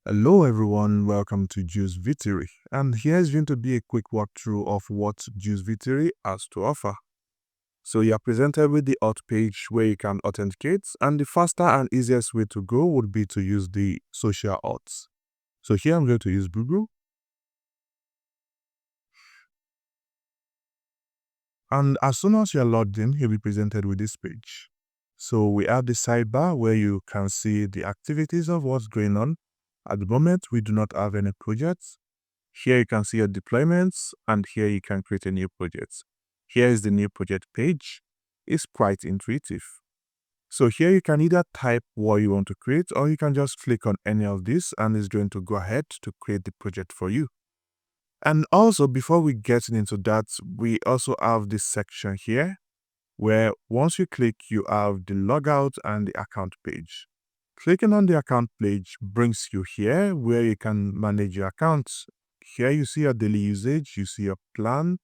Hello everyone, welcome to Djuix Victory, and here's going to be a quick walkthrough of what Djuix Victory has to offer. So you are presented with the auth page where you can authenticate, and the faster and easiest way to go would be to use the social auths. So here I'm going to use Google, and as soon as you're logged in, you'll be presented with this page. So we have the sidebar where you can see the activities of what's going on. At the moment, we do not have any projects. Here you can see your deployments, and here you can create a new project. Here is the new project page. It's quite intuitive. So here you can either type what you want to create, or you can just click on any of these and it's going to go ahead to create the project for you. And also, before we get into that, we also have this section here where once you click, you have the logout and the account page. Clicking on the account page brings you here where you can manage your accounts. Here you see your daily usage, you see your plan,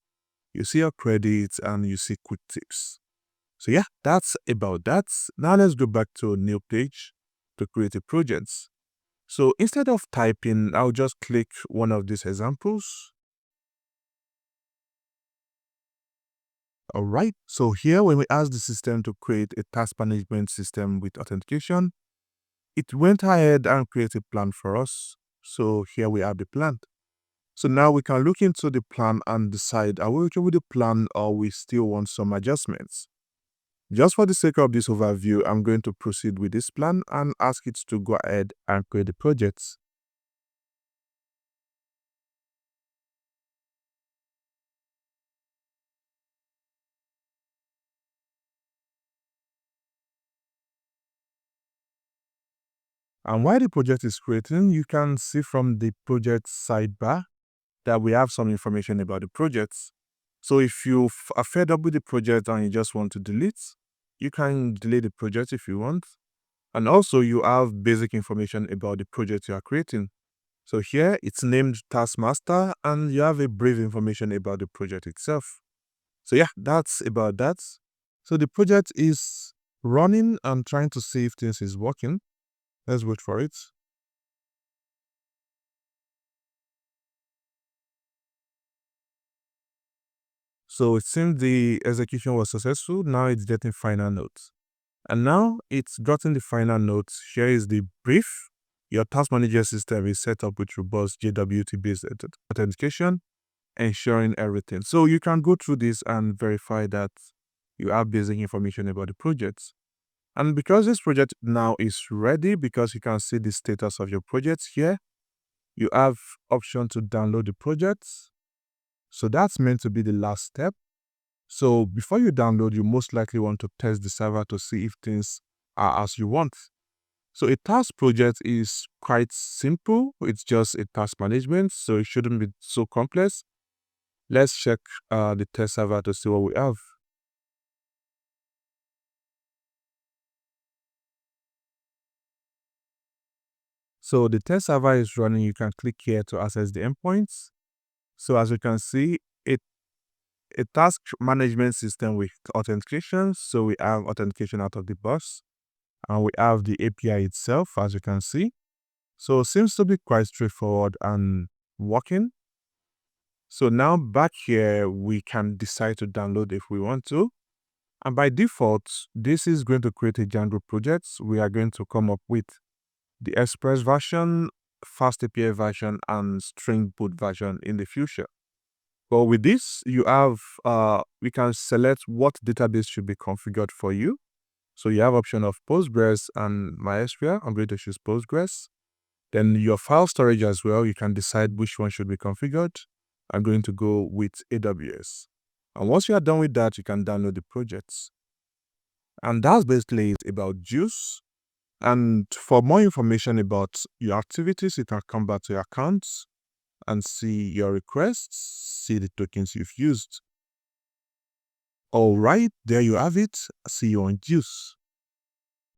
you see your credits, and you see quick tips. So yeah, that's about that. Now let's go back to a new page to create a project. So instead of typing, I'll just click one of these examples. All right, so here when we ask the system to create a task management system with authentication, it went ahead and created a plan for us. So here we have the plan. So now we can look into the plan and decide, are we okay with the plan or we still want some adjustments? Just for the sake of this overview, I'm going to proceed with this plan and ask it to go ahead and create the projects. And while the project is creating, you can see from the project sidebar that we have some information about the projects. So if you are fed up with the project and you just want to delete, you can delete the project if you want. And also you have basic information about the project you are creating. So here it's named Taskmaster and you have a brief information about the project itself. So yeah, that's about that. So the project is running and trying to see if things is working. Let's wait for it. So it seems the execution was successful. Now it's getting final notes. And now it's gotten the final notes. Here is the brief. Your task manager system is set up with robust JWT-based authentication, ensuring everything. So you can go through this and verify that you have basic information about the project. And because this project now is ready, because you can see the status of your project here, you have option to download the project. So that's meant to be the last step. So before you download, you most likely want to test the server to see if things are as you want. So a task project is quite simple. It's just a task management, so it shouldn't be so complex. Let's check the test server to see what we have. So the test server is running. You can click here to access the endpoints. So as you can see, a task management system with authentication. So we have authentication out of the box, and we have the API itself, as you can see. So it seems to be quite straightforward and working. So now back here, we can decide to download if we want to. And by default, this is going to create a Django project. We are going to come up with the Express version, Fast API version, and String Boot version in the future. But with this, you have, we can select what database should be configured for you. So you have option of Postgres and MySQL. I'm going to choose Postgres. Then your file storage as well, you can decide which one should be configured. I'm going to go with AWS. And once you are done with that, you can download the projects. And that's basically it about Djuix. And for more information about your activities, you can come back to your accounts and see your requests, see the tokens you've used. All right, there you have it. See you on Djuix.